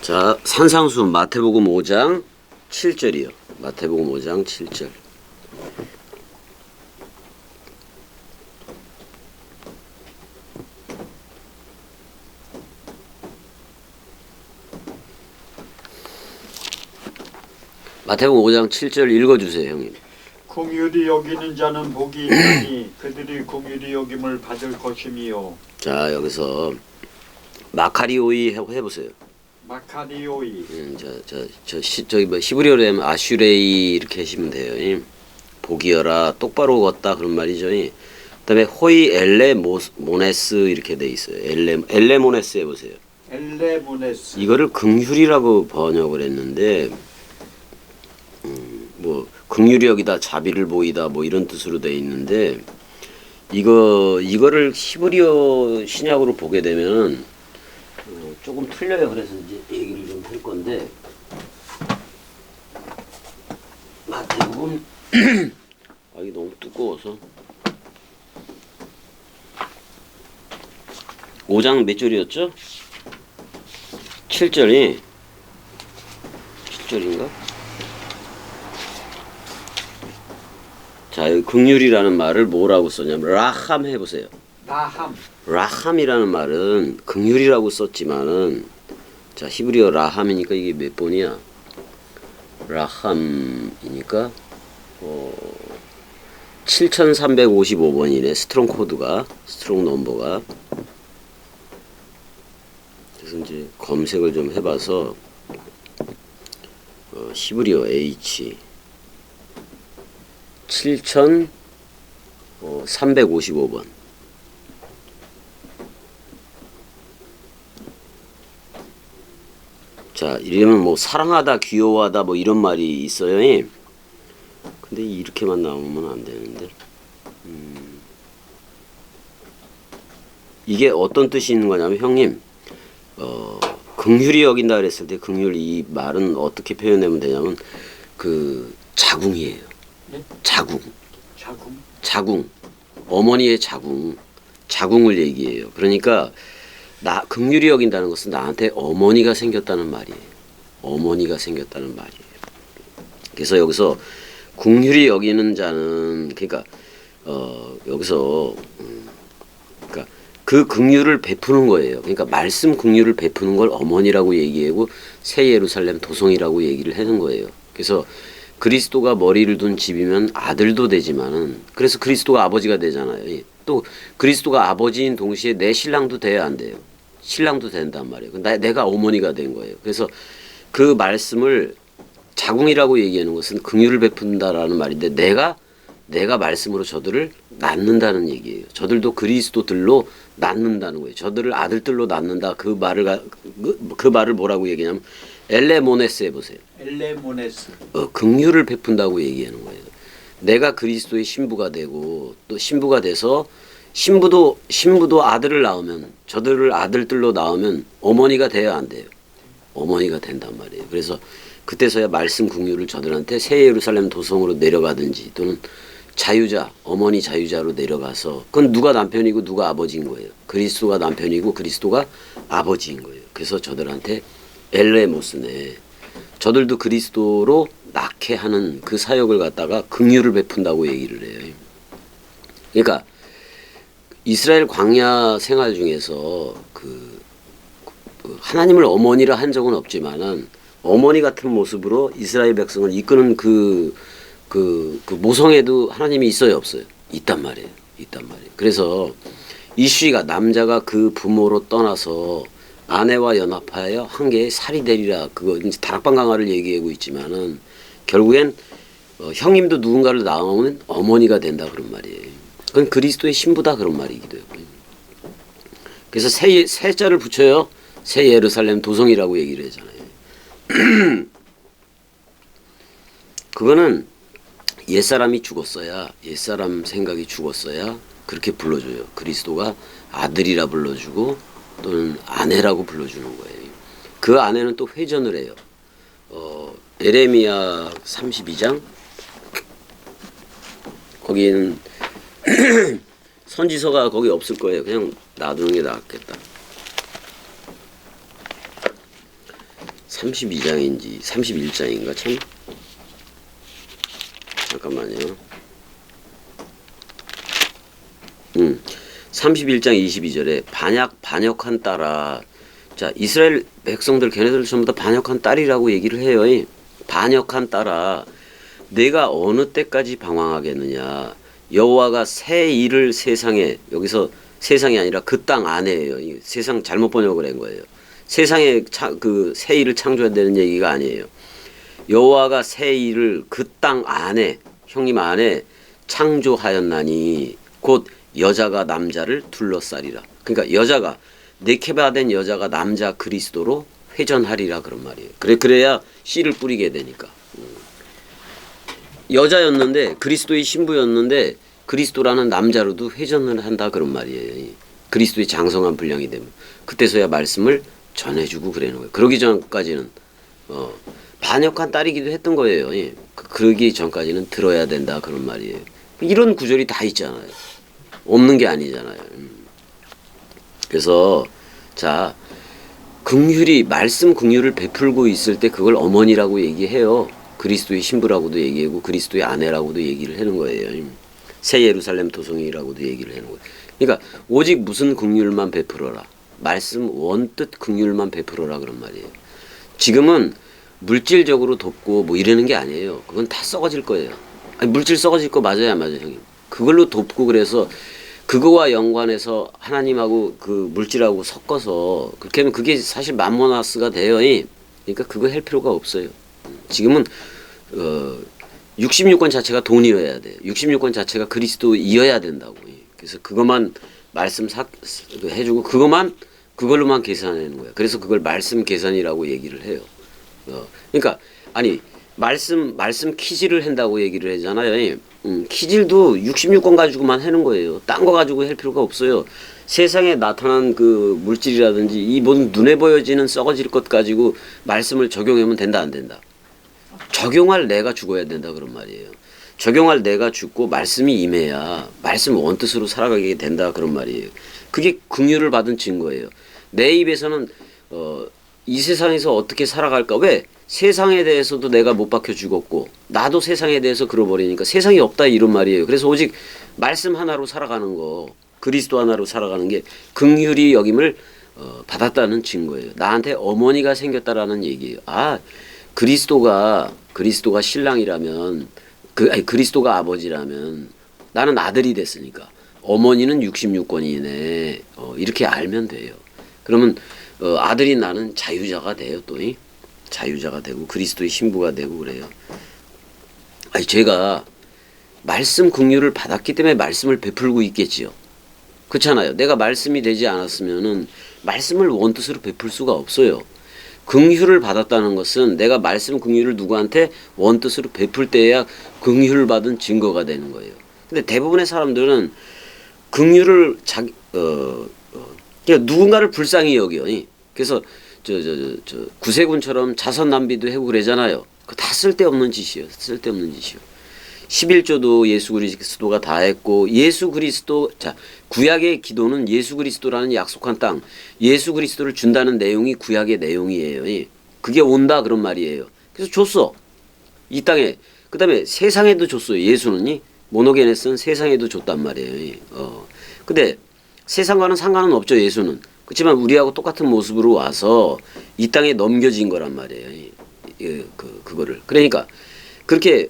자, 산상수 마태복음 5장 7절이요. 마태복음 5장 7절. 마태복음 5장 7절 읽어주세요, 형님. 긍휼히 여기는 자는 복이 있나니 그들이 긍휼히 여김을 받을 것이미요. 자, 여기서 마카리오이 해보세요. 마카리오이. 저기 뭐 히브리어로 하면 아슈레이 이렇게 하시면 돼요. 복이여라, 똑바로 걷다 그런 말이죠. 그다음에 호이 엘레모네스 이렇게 돼 있어요. 엘레모네스 해보세요. 엘레모네스. 이거를 긍휼이라고 번역을 했는데 뭐 긍휼이 여기다 자비를 보이다 뭐 이런 뜻으로 돼 있는데 이거를 히브리어 신약으로 보게 되면은 조금 틀려요. 그래서 이제 얘기를 좀 할 건데 마태복음 이게 너무 두꺼워서 5장 몇 절이었죠? 7절이 7절인가? 자, 여기 긍휼이라는 말을 뭐라고 썼냐면 라함 해보세요. 라함. 라함이라는 말은 긍휼이라고 썼지만은 자 히브리어 라함이니까 이게 몇 번이야? 라함이니까 7355번이네. 스트롱 코드가 스트롱 넘버가. 그래서 이제 검색을 좀 해봐서 히브리어 H 7355번. 자, 이러면 뭐 사랑하다, 귀여워하다 뭐 이런 말이 있어요. 근데 이렇게만 나오면 안 되는데. 이게 어떤 뜻이 있는 거냐면 형님, 긍휼히 여긴다 그랬을 때 긍휼 이 말은 어떻게 표현하면 되냐면 그 자궁이에요. 네? 자궁. 자궁. 자궁. 어머니의 자궁을 얘기해요. 그러니까 나 긍휼히 여긴다는 것은 나한테 어머니가 생겼다는 말이에요. 어머니가 생겼다는 말이에요. 그래서 여기서 긍휼히 여기는 자는 그러니까 여기서 그러니까 그 긍휼을 베푸는 거예요. 그러니까 말씀 긍휼을 베푸는 걸 어머니라고 얘기하고 새 예루살렘 도성이라고 얘기를 하는 거예요. 그래서 그리스도가 머리를 둔 집이면 아들도 되지만은 그래서 그리스도가 아버지가 되잖아요. 또 그리스도가 아버지인 동시에 내 신랑도 돼야 안 돼요. 신랑도 된단 말이에요. 내가 어머니가 된 거예요. 그래서 그 말씀을 자궁이라고 얘기하는 것은 긍휼을 베푼다라는 말인데 내가 말씀으로 저들을 낳는다는 얘기예요. 저들도 그리스도들로 낳는다는 거예요. 저들을 아들들로 낳는다. 그 말을 뭐라고 얘기냐면 엘레모네스 해보세요. 엘레모네스. 긍휼을 베푼다고 얘기하는 거예요. 내가 그리스도의 신부가 되고 또 신부가 돼서 신부도 아들을 낳으면 저들을 아들들로 낳으면 어머니가 돼야 안 돼요. 어머니가 된단 말이에요. 그래서 그때서야 말씀 긍휼을 저들한테 새 예루살렘 도성으로 내려가든지 또는 자유자, 어머니 자유자로 내려가서 그건 누가 남편이고 누가 아버지인 거예요. 그리스도가 남편이고 그리스도가 아버지인 거예요. 그래서 저들한테 엘레모스네. 저들도 그리스도로 낳게 하는 그 사역을 갖다가 긍휼을 베푼다고 얘기를 해요. 그러니까 이스라엘 광야 생활 중에서 하나님을 어머니라 한 적은 없지만은 어머니 같은 모습으로 이스라엘 백성을 이끄는 그 모성에도 하나님이 있어요, 없어요? 있단 말이에요. 그래서 이슈가 남자가 그 부모로 떠나서 아내와 연합하여 한 개의 살이 되리라. 그거 이제 다락방 강화를 얘기하고 있지만은 결국엔 형님도 누군가를 낳으면 어머니가 된다 그런 말이에요. 그건 그리스도의 신부다 그런 말이기도 해요. 그래서 새 자를 붙여요. 새 예루살렘 도성이라고 얘기를 하잖아요. 그거는 옛사람이 죽었어야 옛사람 생각이 죽었어야 그렇게 불러줘요. 그리스도가 아들이라 불러주고 또는 아내라고 불러주는 거예요. 그 아내는 또 회전을 해요. 에레미야 32장 거기는 선지서가 거기 없을 거예요. 그냥 놔두는 게 낫겠다. 32장인지 31장인가 참. 잠깐만요. 31장 22절에 반역한 딸아. 자, 이스라엘 백성들 걔네들 전부 다 반역한 딸이라고 얘기를 해요. 반역한 딸아, 내가 어느 때까지 방황하겠느냐. 여호와가 새 일을 세상에, 여기서 세상이 아니라 그 땅 안에예요. 세상 잘못 번역을 한 거예요. 세상에 그 새 일을 창조한다는 얘기가 아니에요. 여호와가 새 일을 그 땅 안에, 형님 안에 창조하였나니 곧 여자가 남자를 둘러싸리라. 그러니까 여자가 네케바된 여자가 남자 그리스도로 회전하리라 그런 말이에요. 그래야 씨를 뿌리게 되니까. 여자였는데 그리스도의 신부였는데 그리스도라는 남자로도 회전을 한다 그런 말이에요. 그리스도의 장성한 분량이 되면 그때서야 말씀을 전해주고 그러는 거예요. 그러기 전까지는 반역한 딸이기도 했던 거예요. 그러기 전까지는 들어야 된다 그런 말이에요. 이런 구절이 다 있잖아요. 없는 게 아니잖아요. 그래서 자, 긍휼이 말씀 긍휼을 베풀고 있을 때 그걸 어머니라고 얘기해요. 그리스도의 신부라고도 얘기하고 그리스도의 아내라고도 얘기를 하는 거예요. 새 예루살렘 도성이라고도 얘기를 하는 거예요. 그러니까 오직 무슨 긍휼만 베풀어라. 말씀 원뜻 긍휼만 베풀어라 그런 말이에요. 지금은 물질적으로 돕고 뭐 이러는 게 아니에요. 그건 다 썩어질 거예요. 아니, 물질 썩어질 거 맞아요, 안 맞아요, 형님? 그걸로 돕고 그래서 그거와 연관해서 하나님하고 그 물질하고 섞어서 그렇게 하면 그게 사실 맘모나스가 돼요. 그러니까 그거 할 필요가 없어요. 지금은 66권 자체가 돈이어야 돼요. 66권 자체가 그리스도이어야 된다고. 그래서 그것만 말씀 해주고 그걸로만 계산하는 거예요. 그래서 그걸 말씀 계산이라고 얘기를 해요. 그러니까 아니 말씀 키질을 한다고 얘기를 하잖아요. 키질도 66권 가지고만 하는 거예요. 딴 거 가지고 할 필요가 없어요. 세상에 나타난 그 물질이라든지 이 모든 눈에 보여지는 썩어질 것 가지고 말씀을 적용하면 된다 안 된다. 적용할 내가 죽어야 된다 그런 말이에요. 적용할 내가 죽고 말씀이 임해야 말씀 원뜻으로 살아가게 된다 그런 말이에요. 그게 긍휼을 받은 증거예요. 내 입에서는 이 세상에서 어떻게 살아갈까? 왜? 세상에 대해서도 내가 못 박혀 죽었고 나도 세상에 대해서 그러버리니까 세상이 없다 이런 말이에요. 그래서 오직 말씀 하나로 살아가는 거, 그리스도 하나로 살아가는 게 긍휼히 여김을 받았다는 증거예요. 나한테 어머니가 생겼다라는 얘기예요. 아, 그리스도가 신랑이라면 그리스도가 아버지라면 나는 아들이 됐으니까 어머니는 66권이네. 이렇게 알면 돼요. 그러면 아들인 나는 자유자가 돼요. 또 자유자가 되고 그리스도의 신부가 되고 그래요. 아니 제가 말씀 긍휼을 받았기 때문에 말씀을 베풀고 있겠지요. 그렇잖아요. 내가 말씀이 되지 않았으면은 말씀을 원뜻으로 베풀 수가 없어요. 긍휼을 받았다는 것은 내가 말씀 긍휼을 누구한테 원뜻으로 베풀 때야 긍휼을 받은 증거가 되는 거예요. 근데 대부분의 사람들은 긍휼을 그러니까 누군가를 불쌍히 여겨. 그래서 구세군처럼 자선 낭비도 하고 그러잖아요. 그 다 쓸데없는 짓이에요. 쓸데없는 짓이요. 11조도 예수 그리스도가 다 했고 예수 그리스도 자 구약의 기도는 예수 그리스도라는 약속한 땅 예수 그리스도를 준다는 내용이 구약의 내용이에요. 그게 온다 그런 말이에요. 그래서 줬어. 이 땅에 그다음에 세상에도 줬어요. 예수는 모노게네스는 세상에도 줬단 말이에요. 근데 세상과는 상관은 없죠. 예수는. 그렇지만 우리하고 똑같은 모습으로 와서 이 땅에 넘겨진 거란 말이에요. 그거를. 그러니까 그렇게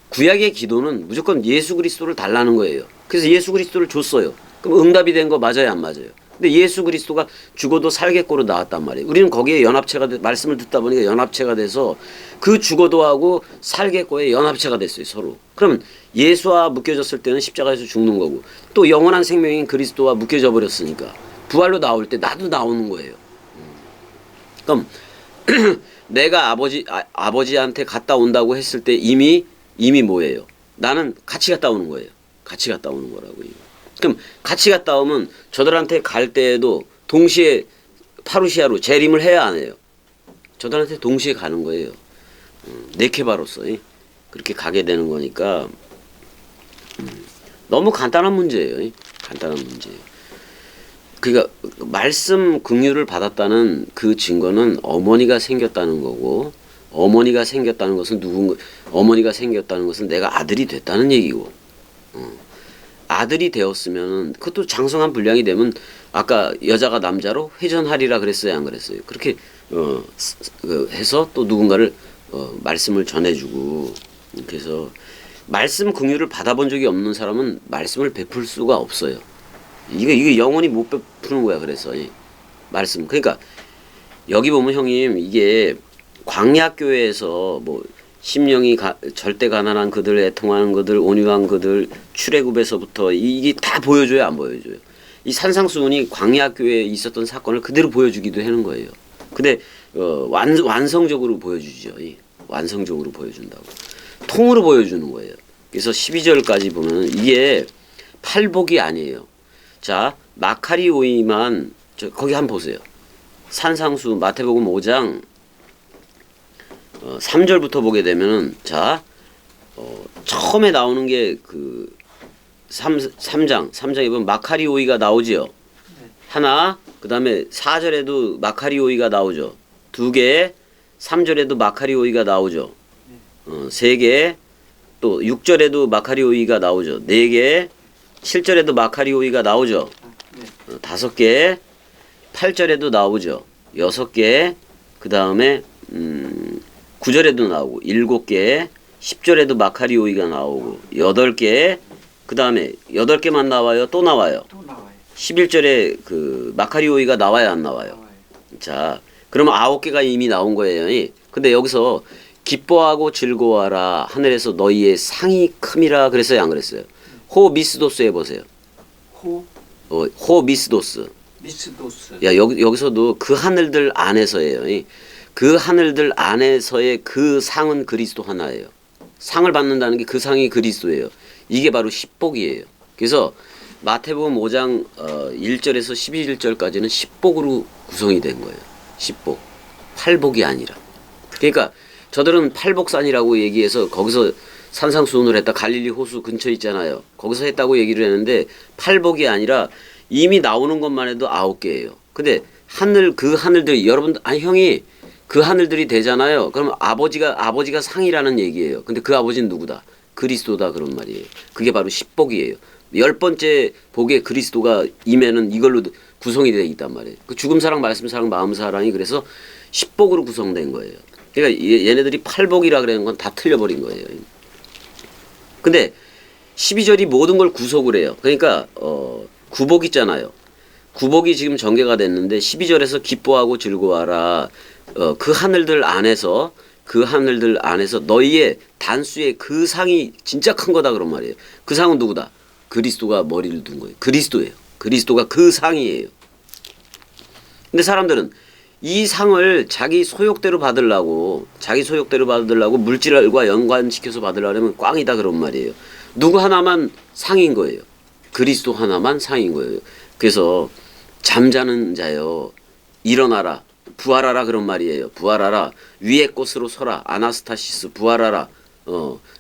구약의 기도는 무조건 예수 그리스도를 달라는 거예요. 그래서 예수 그리스도를 줬어요. 그럼 응답이 된 거 맞아요, 안 맞아요? 근데 예수 그리스도가 죽어도 살겠고로 나왔단 말이에요. 우리는 거기에 연합체가 말씀을 듣다 보니까 연합체가 돼서 그 죽어도 하고 살겠고에 연합체가 됐어요, 서로. 그러면 예수와 묶여졌을 때는 십자가에서 죽는 거고 또 영원한 생명인 그리스도와 묶여져 버렸으니까 부활로 나올 때 나도 나오는 거예요. 그럼 내가 아버지한테 갔다 온다고 했을 때 이미 뭐예요? 나는 같이 갔다 오는 거예요. 같이 갔다 오는 거라고요. 그럼 같이 갔다 오면 저들한테 갈 때에도 동시에 파루시아로 재림을 해야 안 해요? 저들한테 동시에 가는 거예요. 네케바로서 그렇게 가게 되는 거니까 너무 간단한 문제예요. 간단한 문제예요. 그러니까 말씀 긍휼을 받았다는 그 증거는 어머니가 생겼다는 거고, 어머니가 생겼다는 것은 어머니가 생겼다는 것은 내가 아들이 됐다는 얘기고, 아들이 되었으면 그것도 장성한 분량이 되면 아까 여자가 남자로 회전하리라 그랬어요, 안 그랬어요? 그렇게 해서 또 누군가를 말씀을 전해주고. 그래서 말씀 긍휼을 받아본 적이 없는 사람은 말씀을 베풀 수가 없어요. 이게 영원히 못 베푸는 거야. 그래서 이 말씀. 그러니까 여기 보면 형님, 이게 광야교회에서 뭐 심령이 절대 가난한 그들, 애통하는 그들, 온유한 그들, 출애굽에서부터 이게 다 보여줘요, 안 보여줘요? 이 산상수훈이 광야교회에 있었던 사건을 그대로 보여주기도 하는 거예요. 근데 완성적으로 보여주죠. 완성적으로 보여준다고. 통으로 보여주는 거예요. 그래서 12절까지 보면 이게 팔복이 아니에요. 자, 마카리 오이만 거기 한번 보세요. 산상수 마태복음 5장 3절부터 보게 되면은, 자, 처음에 나오는 게 그 3장에 보면 마카리 오이가 나오지요. 하나, 그 다음에 4절에도 마카리 오이가 나오죠. 2개, 3절에도 마카리 오이가 나오죠. 3개, 또 6절에도 마카리 오이가 나오죠. 4개, 7절에도 마카리 오이가 나오죠. 5개, 8절에도 나오죠. 6개, 그 다음에 9절에도 나오고, 7개, 10절에도 마카리 오이가 나오고, 8개, 그 다음에 8개만 나와요? 또 나와요? 또 나와요. 11절에 그 마카리 오이가 나와요? 안 나와요? 나와요. 자, 그러면 9개가 이미 나온 거예요. 근데 여기서 기뻐하고 즐거워하라, 하늘에서 너희의 상이 큼이라 그랬어요, 안 그랬어요? 호 미스도스 해보세요. 호 미스도스. 미스도스. 야, 여기서도 그 하늘들 안에서예요. 그 하늘들 안에서의 그 상은 그리스도 하나예요. 상을 받는다는 게 그 상이 그리스도예요. 이게 바로 십복이에요. 그래서 마태복음 5장 1절에서 11절까지는 십복으로 구성이 된 거예요. 십복. 팔복이 아니라. 그러니까 저들은 팔복산이라고 얘기해서 거기서 산상수훈을 했다. 갈릴리 호수 근처에 있잖아요. 거기서 했다고 얘기를 했는데 팔복이 아니라 이미 나오는 것만 해도 9개예요. 근데 그 하늘들이, 여러분, 아니 형이 그 하늘들이 되잖아요. 그럼 아버지가 상이라는 얘기예요. 근데 그 아버지는 누구다? 그리스도다, 그런 말이에요. 그게 바로 십복이에요. 10번째 복에 그리스도가 임에는 이걸로 구성이 되어 있단 말이에요. 그 죽음 사랑, 말씀 사랑, 마음 사랑이 그래서 십복으로 구성된 거예요. 그러니까 얘네들이 팔복이라 그러는 건 다 틀려버린 거예요. 근데 12절이 모든 걸 구속을 해요. 그러니까 구복 있잖아요. 구복이 지금 전개가 됐는데 12절에서 기뻐하고 즐거워하라. 그 하늘들 안에서 너희의 단수의 그 상이 진짜 큰 거다, 그런 말이에요. 그 상은 누구다? 그리스도가 머리를 둔 거예요. 그리스도예요. 그리스도가 그 상이에요. 근데 사람들은 이 상을 자기 소욕대로 받으려고 물질과 연관시켜서 받으려면 꽝이다, 그런 말이에요. 누구 하나만 상인 거예요. 그리스도 하나만 상인 거예요. 그래서 잠자는 자여 일어나라, 부활하라, 그런 말이에요. 부활하라, 위의 꽃으로 서라, 아나스타시스, 부활하라.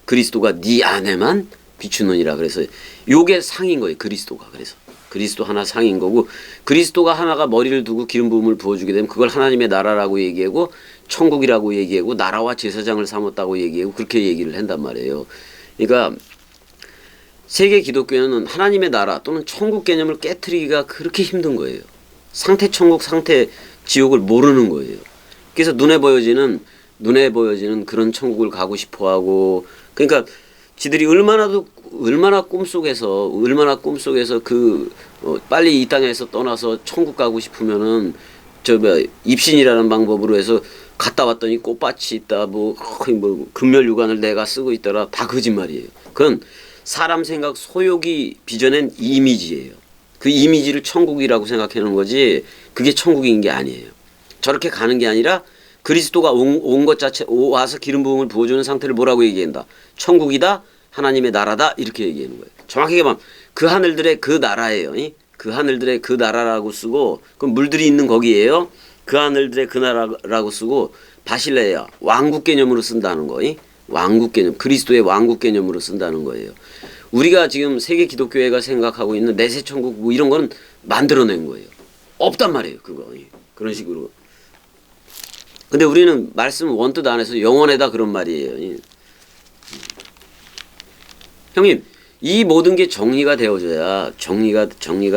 그리스도가 네 안에만 비추느니라. 그래서 요게 상인 거예요. 그리스도가. 그래서 그리스도 하나 상인 거고, 그리스도가 하나가 머리를 두고 기름 부음을 부어주게 되면 그걸 하나님의 나라라고 얘기하고, 천국이라고 얘기하고, 나라와 제사장을 삼았다고 얘기하고, 그렇게 얘기를 한단 말이에요. 그러니까 세계 기독교는 하나님의 나라 또는 천국 개념을 깨트리기가 그렇게 힘든 거예요. 상태 천국, 상태 지옥을 모르는 거예요. 그래서 눈에 보여지는 그런 천국을 가고 싶어하고, 그러니까 지들이 얼마나 꿈속에서 빨리 이 땅에서 떠나서 천국 가고 싶으면은 입신이라는 방법으로 해서 갔다 왔더니 꽃밭이 있다, 뭐 금멸 유관을 내가 쓰고 있더라, 다 거짓말이에요. 그건 사람 생각 소욕이 빚어낸 이미지예요. 그 이미지를 천국이라고 생각하는 거지 그게 천국인 게 아니에요. 저렇게 가는 게 아니라 그리스도가 온 것 자체, 와서 기름 부음을 부어주는 상태를 뭐라고 얘기한다? 천국이다, 하나님의 나라다, 이렇게 얘기하는 거예요. 정확하게 말하면 그 하늘들의 그 나라예요. 그 하늘들의 그 나라라고 쓰고, 그 물들이 있는 거기에요. 그 하늘들의 그 나라라고 쓰고, 바실레야, 왕국 개념으로 쓴다는 거. 왕국 개념, 그리스도의 왕국 개념으로 쓴다는 거예요. 우리가 지금 세계 기독교회가 생각하고 있는 내세 천국 뭐 이런 거는 만들어낸 거예요. 없단 말이에요. 그거 그런 식으로. 근데 우리는 말씀 원뜻 안에서 영원에다 그런 말이에요. 형님, 이 모든 게 정리가 되어져야 정리가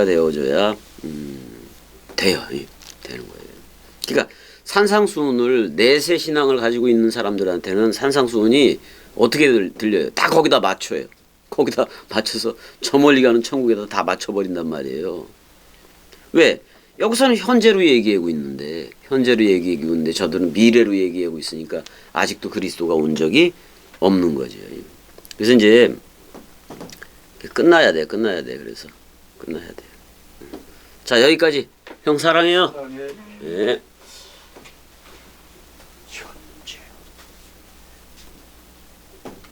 되어져야 돼요. 되는 거예요. 그러니까 산상수훈을 내세 신앙을 가지고 있는 사람들한테는 산상수훈이 어떻게 들려요? 다 거기다 맞춰요. 거기다 맞춰서 저 멀리 가는 천국에다 다 맞춰버린단 말이에요. 왜? 여기서는 현재로 얘기하고 있는데 저들은 미래로 얘기하고 있으니까 아직도 그리스도가 온 적이 없는 거죠. 그래서 이제 끝나야 돼. 그래서 끝나야 돼. 자, 여기까지. 형 사랑해요. 사랑해. 예.